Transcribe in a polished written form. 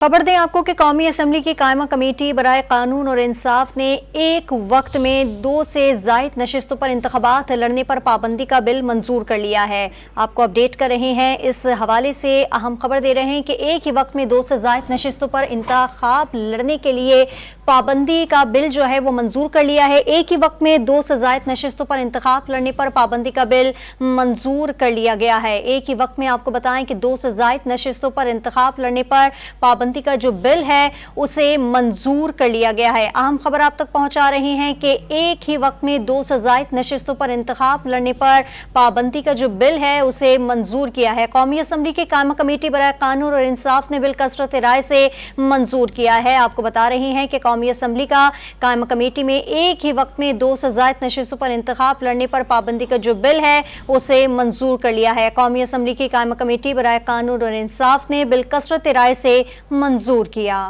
खबर दें आपको कि कौमी असम्बली की कायमा कमेटी बराए कानून और इंसाफ ने एक वक्त में 2 से ज़ायद नशिस्तों पर इंतखाबात लड़ने पर पाबंदी का बिल मंजूर कर लिया है। आपको अपडेट कर रहे हैं, इस हवाले से अहम खबर दे रहे हैं कि एक ही वक्त में 2 से ज़ायद नशिस्तों पर इंतखाब लड़ने के लिए पाबंदी का बिल जो है वो मंजूर कर लिया है। एक ही वक्त में 2 से ज़ायद नशिस्तों पर इंतखाब लड़ने पर पाबंदी का बिल मंजूर कर लिया गया है। एक ही वक्त में आपको बताएं कि 2 से ज़ायद नशिस्तों पर इंतखाब लड़ने पर पाबंदी का जो बिल है उसे मंजूर कर लिया गया है। अहम खबर आप तक पहुंचा रहे हैं कि एक ही वक्त में 2 से ज़ायद नशिस्तों पर इंतखाब लड़ने पर पाबंदी का जो बिल है उसे मंजूर किया है। कौमी असम्बली की कायमा कमेटी बराए कानून और इंसाफ ने बिल कसरत राय से मंजूर किया है। आपको बता रहे हैं कि कौमी असम्बली का कायमा कमेटी में एक ही वक्त में 2 से ज़ायद नशिस्तों पर इंतखाब लड़ने पर पाबंदी का जो बिल है उसे मंजूर कर लिया है। कौमी असम्बली की कायमा कमेटी बराए कानून और इंसाफ ने बिल कसरत राय से मंजूर किया।